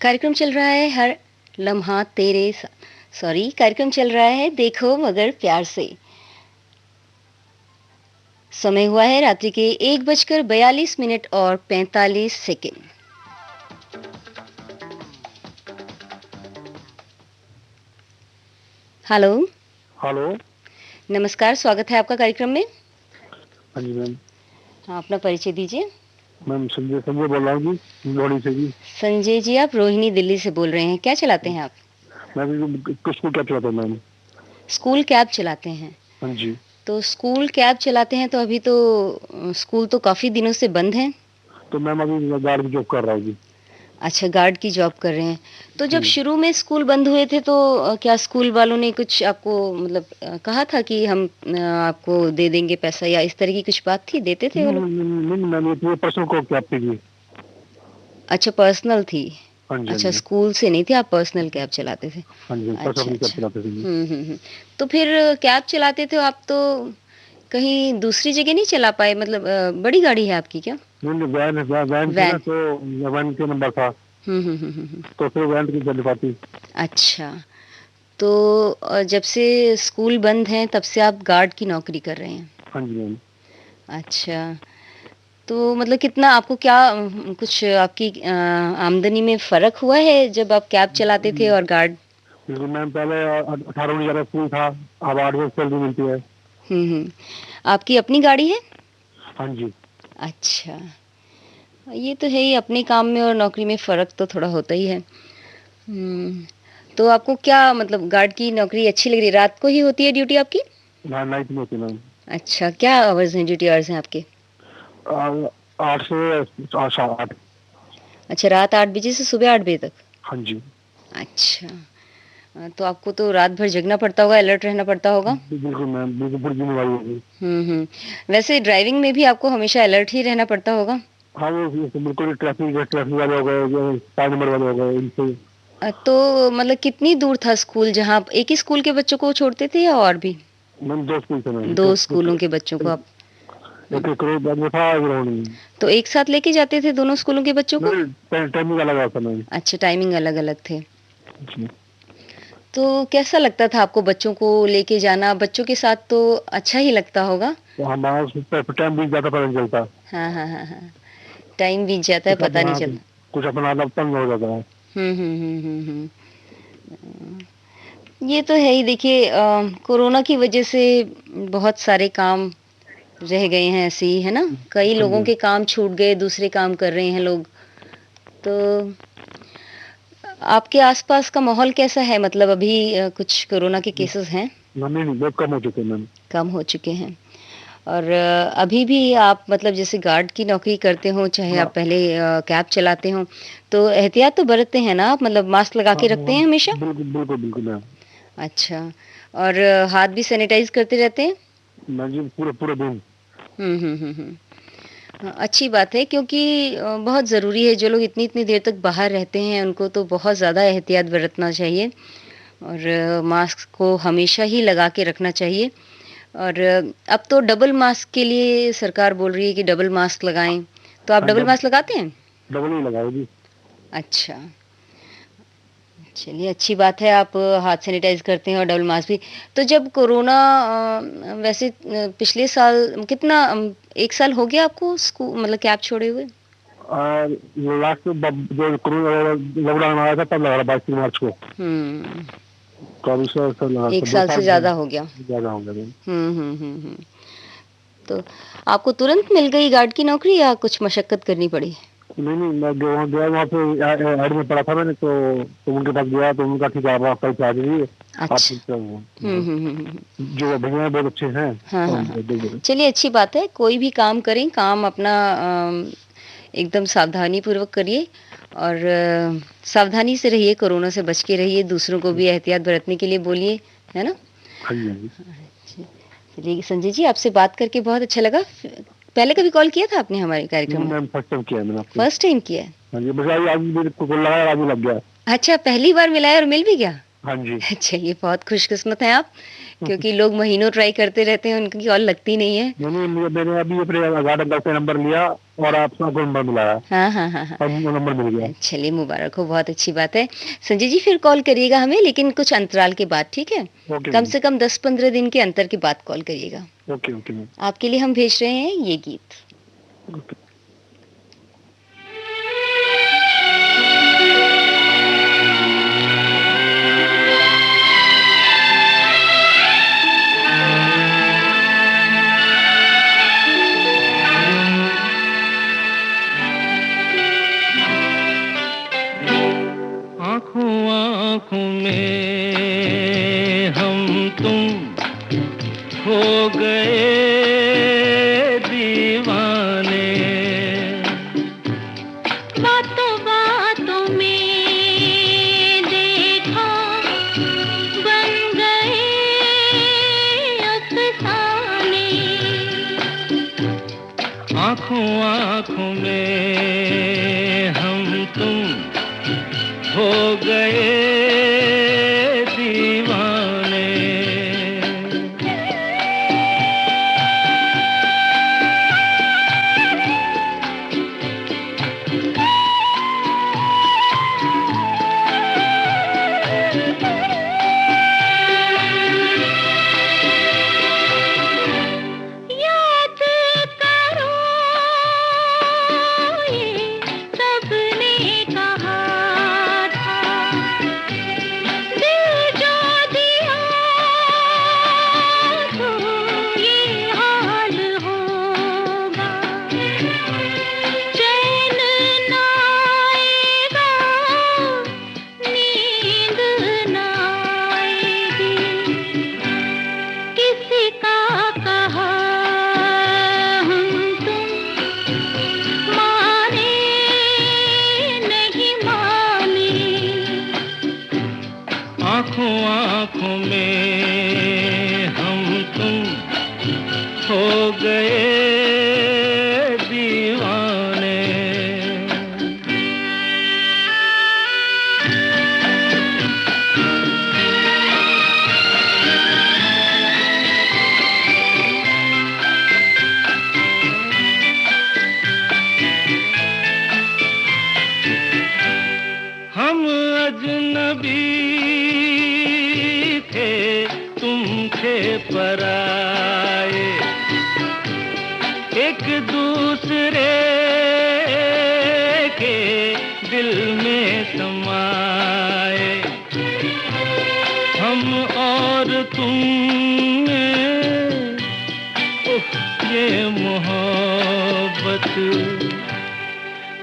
कार्यक्रम चल रहा है हर लम्हा तेरे कार्यक्रम चल रहा है देखो मगर प्यार से। समय हुआ है रात्रि के 1:42 और 45 सेकंड। हेलो हेलो, नमस्कार, स्वागत है आपका कार्यक्रम में। हाँ जी मैम। हाँ, अपना परिचय दीजिए। मैम संजय बोल रहा हूँ जी, लोहड़ी से जी। संजय जी, आप रोहिणी दिल्ली से बोल रहे हैं। क्या चलाते हैं आप? मैं स्कूल कैब चलाता हूँ मैम। स्कूल कैब चलाते हैं? हाँ जी। तो स्कूल कैब चलाते हैं तो अभी तो स्कूल तो काफी दिनों से बंद है। तो मैम अभी गार्ड की जॉब कर रहा हूँ जी। अच्छा, गार्ड की जॉब कर रहे हैं। तो जब शुरू में स्कूल बंद हुए थे तो क्या स्कूल वालों ने कुछ आपको मतलब कहा था कि हम आपको दे देंगे पैसा, या इस तरह की कुछ बात थी? देते थे वो लोग? नहीं मैम, ये पर्सनल को कैब थी। अच्छा, पर्सनल थी। हाँ जी। अच्छा, स्कूल से नहीं थे, आप पर्सनल कैब चलाते थे? हाँ जी, पर्सनल कैब चलाते थे। तो फिर कैब चलाते थे आप, तो कहीं दूसरी जगह नहीं चला पाए? मतलब बड़ी गाड़ी है आपकी क्या? नहीं, वैन तो वैन के नंबर था। तो फिर वैन की चल पाती। अच्छा, तो जब से स्कूल बंद है तब से आप गार्ड की नौकरी कर रहे हैं? हाँ जी मैम। अच्छा, तो मतलब कितना आपको क्या कुछ आपकी आमदनी में फर्क हुआ है जब आप कैब चलाते थे और गार्ड? मैम पहले 18-19 स्कूल था, अब 8 सैलरी मिलती है। आपकी अपनी गाड़ी है? हाँ जी। अच्छा, ये तो है ही, अपने काम में और नौकरी में फ़र्क तो थोड़ा होता ही है। तो आपको क्या मतलब गार्ड की नौकरी अच्छी लग रही है? रात को ही होती है ड्यूटी आपकी? नाइट में होती है मैम। अच्छा, क्या आवर्स हैं, ड्यूटी आवर्स हैं आपके? 8 से 8। अच्छा, रात 8 बजे से सुबह 8 बजे तक? हाँ जी। अच्छा, तो आपको तो रात भर जगना पड़ता होगा, अलर्ट रहना पड़ता होगा। बिल्कुल मैम, बिल्कुल पूरी जिम्मेदारी होगी। वैसे ड्राइविंग में भी आपको हमेशा अलर्ट ही रहना पड़ता होगा। हाँ वो बिल्कुल, ट्रैफिक वाले हो गए, 4 नंबर वाले हो गए, इनसे। तो मतलब कितनी दूर था स्कूल, जहाँ आप एक ही स्कूल के बच्चों को छोड़ते थे या और भी? मैम 2 स्कूल थे मैम। 2 स्कूलों के बच्चों को आप तो एक साथ लेके जाते थे दोनों स्कूलों के बच्चों को? टाइमिंग अलग था मैम। अच्छा, टाइमिंग अलग अलग थे। तो कैसा लगता था आपको बच्चों को लेके जाना? बच्चों के साथ तो अच्छा ही लगता होगा। टाइम बीत जाता, पता नहीं चलता। हाँ, टाइम बीत जाता है, पता नहीं चलता। कुछ अपना तंग हो जाता है। ये तो है ही। देखिए कोरोना की वजह से बहुत सारे काम रह गए हैं ऐसे ही, है ना। कई लोगों के काम छूट गए, दूसरे काम कर रहे हैं लोग। तो आपके आसपास का माहौल कैसा है? मतलब अभी कुछ कोरोना के केसेस हैं? नहीं, बहुत कम हो चुके हैं मैम। कम हो चुके हैं। और अभी भी आप मतलब जैसे गार्ड की नौकरी करते हो, चाहे आप पहले कैब चलाते हो, तो एहतियात तो बरतते हैं ना आप? मतलब मास्क लगा के रखते हैं हमेशा? बिल्कुल मैम। अच्छा, और हाथ भी सैनिटाइज करते रहते हैं? जी, पूरे दिन। अच्छी बात है, क्योंकि बहुत ज़रूरी है। जो लोग इतनी देर तक बाहर रहते हैं उनको तो बहुत ज़्यादा एहतियात बरतना चाहिए, और मास्क को हमेशा ही लगा के रखना चाहिए। और अब तो डबल मास्क के लिए सरकार बोल रही है कि डबल मास्क लगाएं, तो आप डबल मास्क लगाते हैं? डबल ही लगाओ जी। अच्छा, चलिए अच्छी बात है, आप हाथ सैनिटाइज करते हैं और डबल मास्क भी। तो जब कोरोना वैसे पिछले साल कितना 1 साल हो गया आपको स्कूल मतलब कैब छोड़े हुए? लास्ट जो कोरोना लॉकडाउन आया था तब लगा 22 मार्च को। तो 1 साल से ज्यादा हो गया। तो आपको तुरंत मिल गई गार्ड की नौकरी या कुछ मशक्कत करनी पड़ी? नहीं, मैं वहाँ गया, वहाँ पे ऐड में पढ़ा था मैंने, तो उनके पास गया तो उनका ठीक है, आप कल से आ जाइए। अच्छा। जो भैया बहुत अच्छे हैं। हाँ। चलिए अच्छी बात है, कोई भी काम करें, काम अपना एकदम सावधानी पूर्वक करिए, और सावधानी से रहिए, कोरोना से बच के रहिए, दूसरों को भी एहतियात बरतने के लिए बोलिए, है ना। चलिए संजय जी, आपसे बात करके बहुत अच्छा लगा। पहले कभी कॉल किया था आपने हमारे कार्यक्रम में? फर्स्ट टाइम किया मैंने। फर्स्ट टाइम किया? हाँ जी, आज मेरे को लगा, आज लग गया। अच्छा, पहली बार मिलाया और मिल भी गया? हाँ जी। चलिए बहुत खुशकिस्मत हैं आप, क्योंकि लोग महीनों ट्राई करते रहते हैं, उनकी कॉल लगती नहीं है। नहीं, मैंने अभी अपने गार्डन का नंबर लिया और आपका नंबर मिलाया। हाँ। नंबर मिल गया। चलिए मुबारक हो, बहुत अच्छी बात है। संजय जी फिर कॉल करिएगा हमें, लेकिन कुछ अंतराल के बाद, ठीक है? कम से कम 10-15 दिन के अंतर के बाद कॉल करिएगा। ओके। आपके लिए हम भेज रहे हैं ये गीत। आँखों में हम तुम हो गए दीवाने, बातों में देखा बन गए अफसाने, आँखों में हम तुम हो गए दीवाने। याद करो ये सबने कहा था, गए दीवाने। हम अजनबी थे, तुम थे पराए, एक दूसरे के दिल में समाए। हम और तुम में ये मोहब्बत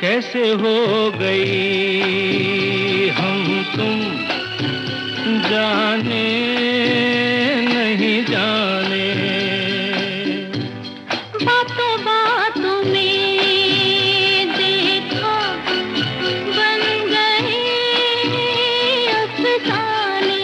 कैसे हो गई, हम तुम जाने नहीं जाने। बातों बातों में देखा बन गए अफसाने।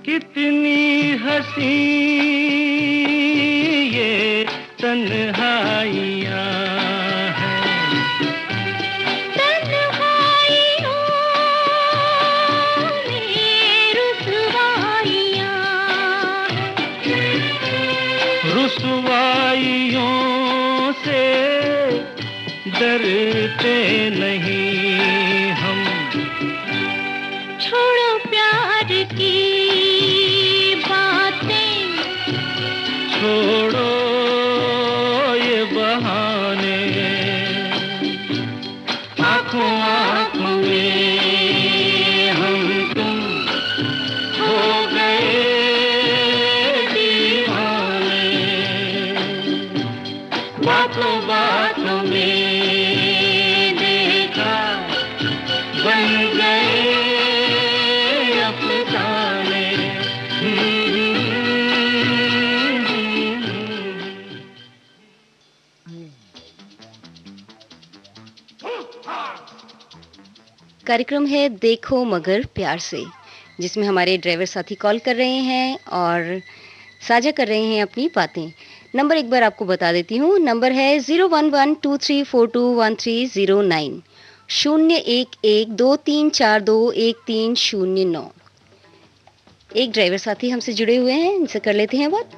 कितनी हंसी ये तन्हाइयाँ हैं, तन्हाइयों में रुसवाइयाँ रुसवाइयों से डरते नहीं हम। छोड़ो प्यार की बातें, छोड़ो ये बहाने, आँखों आँखों में हम तुम हो गए दीवाने। बातों बातों में देखा बन गए अफसाने। कार्यक्रम है देखो मगर प्यार से, जिसमें हमारे ड्राइवर साथी कॉल कर रहे हैं और साझा कर रहे हैं अपनी बातें। नंबर एक बार आपको बता देती हूँ, नंबर है 0112342130 0112342130। एक ड्राइवर साथी हमसे जुड़े हुए हैं, इनसे कर लेते हैं बात।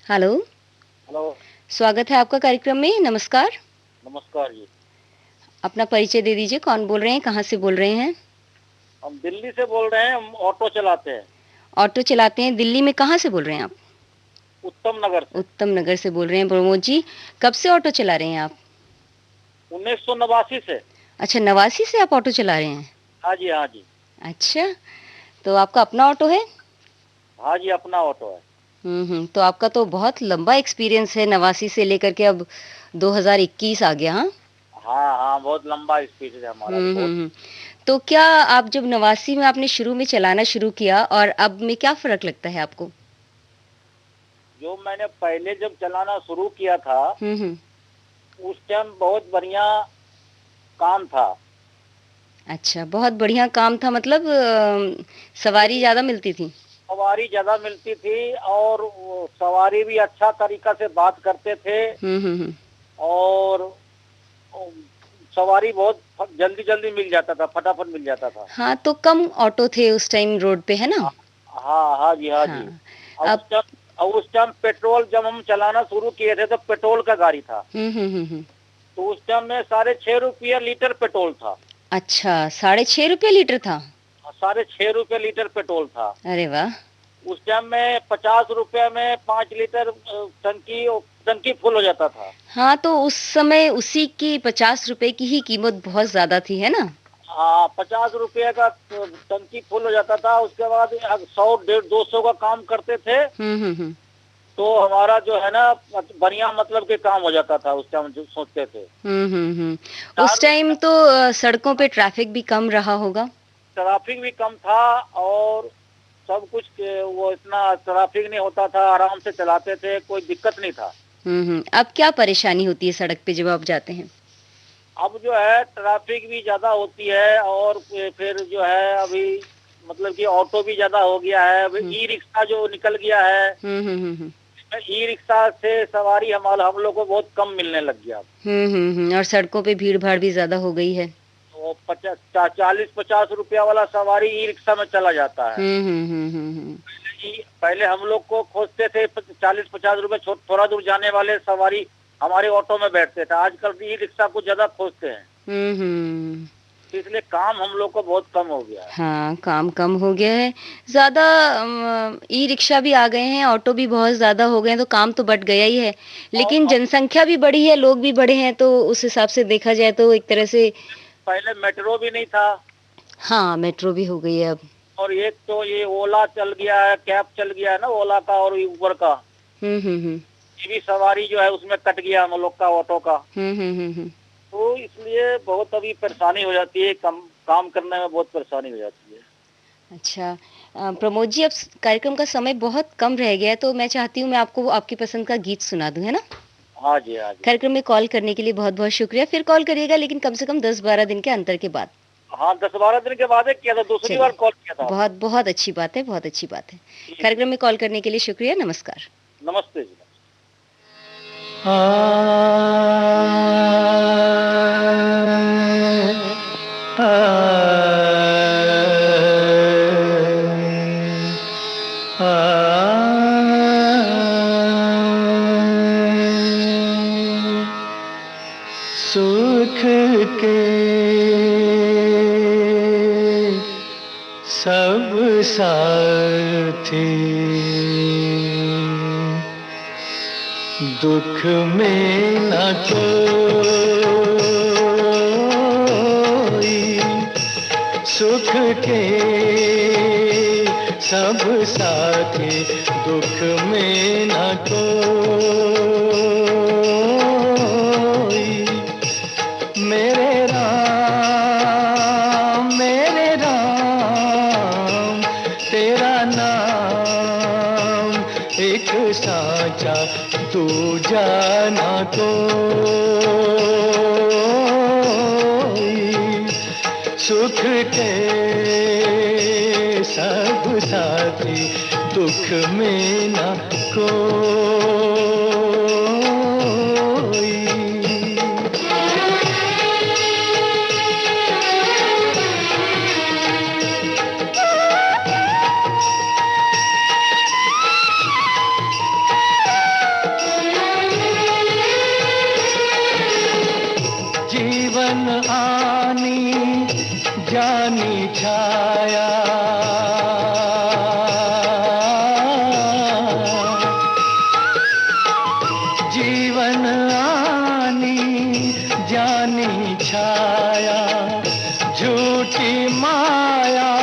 हेलो। हेलो, स्वागत है आपका कार्यक्रम में। नमस्कार। नमस्कार जी। अपना परिचय दे दीजिए, कौन बोल रहे हैं, कहाँ से बोल रहे हैं? हम दिल्ली से बोल रहे हैं, हम ऑटो चलाते हैं। ऑटो चलाते हैं दिल्ली में, कहाँ से बोल रहे हैं आप? उत्तम नगर से। उत्तम नगर से बोल रहे हैं प्रमोद जी। कब से ऑटो चला रहे हैं आप? 1989 से। अच्छा, 89 से आप ऑटो चला रहे हैं? हाँ जी, हाँ जी। अच्छा, तो आपका अपना ऑटो है? हाँ जी, अपना ऑटो है। तो आपका तो बहुत लंबा एक्सपीरियंस है, 89 से लेकर के अब 2021 आ गया। हाँ हाँ हाँ, बहुत लंबा एक्सपीरियंस है हमारा। तो क्या आप जब 89 में आपने शुरू में चलाना शुरू किया और अब में क्या फर्क लगता है आपको? जो मैंने पहले जब चलाना शुरू किया था उस टाइम बहुत बढ़िया काम था। अच्छा, बहुत बढ़िया काम था, मतलब सवारी ज्यादा मिलती थी? सवारी ज्यादा मिलती थी और सवारी भी अच्छा तरीका से बात करते थे। और सवारी बहुत जल्दी जल्दी मिल जाता था, फटाफट मिल जाता था। हाँ, तो कम ऑटो थे उस टाइम रोड पे, है ना? हाँ हाँ जी, हाँ जी। अब उस टाइम पेट्रोल जब हम चलाना शुरू किए थे तो पेट्रोल का गाड़ी था। तो उस टाइम में 6.5 रुपया लीटर पेट्रोल था। अच्छा, 6.5 रुपया लीटर था? 6.5 रुपया लीटर पेट्रोल था। अरे वाह। उस टाइम में 50 रुपया में 5 लीटर टंकी फुल हो जाता था। हाँ, तो उस समय उसी की 50 रुपए की ही कीमत बहुत ज्यादा थी, है ना? हाँ, 50 रुपये का टंकी फुल हो जाता था। उसके बाद 100, 150, 200 का काम करते थे। तो हमारा जो है ना बढ़िया मतलब के काम हो जाता था उस टाइम, जो सोचते थे। उस टाइम तो सड़कों पे ट्रैफिक भी कम रहा होगा? ट्रैफिक भी कम था और सब कुछ वो इतना ट्रैफिक नहीं होता था, आराम से चलाते थे, कोई दिक्कत नहीं था। अब क्या परेशानी होती है सड़क पे जब आप जाते हैं? अब जो है ट्रैफिक भी ज्यादा होती है और फिर जो है अभी मतलब कि ऑटो भी ज्यादा हो गया है। अब ई रिक्शा जो निकल गया है, ई रिक्शा से सवारी हम लोग को बहुत कम मिलने लग गया। और सड़कों पे भीड़ भाड़ भी ज्यादा हो गई है। तो 40-50 रुपया वाला सवारी ई रिक्शा में चला जाता है। पहले हम लोग को खोजते थे 40-50 रुपए, थोड़ा दूर जाने वाले सवारी हमारे ऑटो में बैठते थे। आजकल ई रिक्शा को ज्यादा खोजते हैं, इसलिए काम हम लोग को बहुत कम हो गया है। हाँ, काम कम हो गया है, ज्यादा ई रिक्शा भी आ गए हैं, ऑटो भी बहुत ज्यादा हो गए हैं, तो काम तो बढ़ गया ही है। लेकिन जनसंख्या भी बढ़ी है, लोग भी बढ़े हैं, तो उस हिसाब से देखा जाए तो एक तरह से पहले मेट्रो भी नहीं था। हाँ, मेट्रो भी हो गई है अब। और एक तो ये ओला चल गया है, कैब चल गया है ना ओला का और ऊबर का। ये भी सवारी जो है उसमें कट गया हम लोग का ऑटो का। तो इसलिए बहुत अभी परेशानी हो जाती है, काम करने में बहुत परेशानी हो जाती है। अच्छा प्रमोद जी, अब कार्यक्रम का समय बहुत कम रह गया है, तो मैं चाहती हूँ मैं आपको आपकी पसंद का गीत सुना दूं, है ना? हाँ जी, हाँ जी। कार्यक्रम में कॉल करने के लिए बहुत बहुत शुक्रिया। फिर कॉल करिएगा, लेकिन कम से कम 10-12 दिन के अंतर के बाद। हाँ, 10-12 दिन के बाद किया था, दूसरी बार कॉल किया था। बहुत बहुत अच्छी बात है, बहुत अच्छी बात है। कार्यक्रम में कॉल करने के लिए शुक्रिया, नमस्कार। नमस्ते जी। सुख के सब साथी दुख में न कोई, सुख के सब साथी दुख में न कोई। मेरे राम तेरा नाम एक साचा तू जाना कोई। सुख के सब साथी दुख में न कोई। जीवन आनी जानी छाया, जीवन आनी जानी छाया, झूठी माया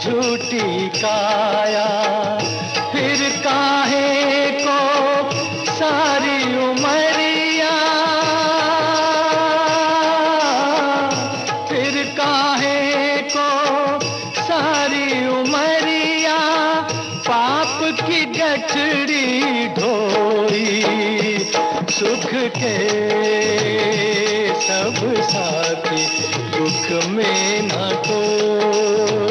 झूठी काया, फिर काहे को सारी उमरिया, फिर काहे को सारी उमरिया, पाप की गठरी ढोई। सुख के सब साथी दुख में न कोई।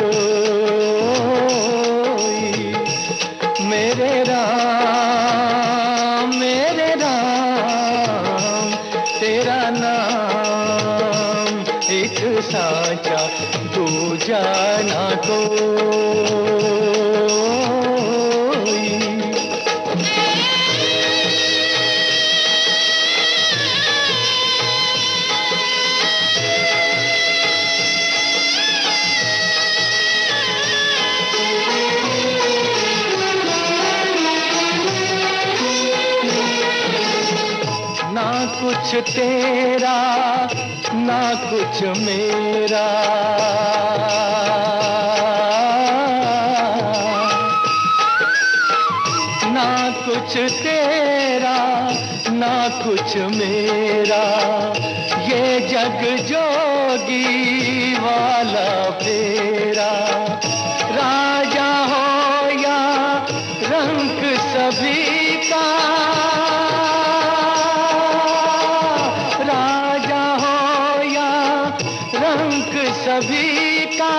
मेरे राम तेरा नाम एक साचा तू जाना कोई। ना कुछ तेरा ना कुछ मेरा, ना कुछ तेरा ना कुछ मेरा, ये जग जोगी वाला फेरा। राजा हो रंग सभी का राजा हो या रंग सभी का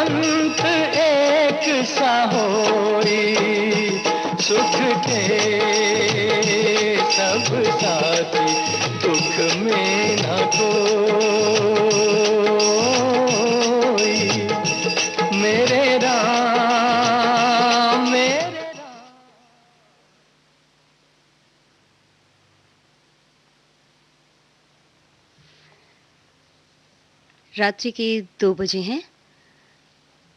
अंत एक सा होई सुख के सब साथी दुख में न कोई मेरे राम मेरे रात्रि के 2 बजे हैं।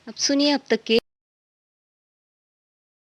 अब सुनिए अब तक के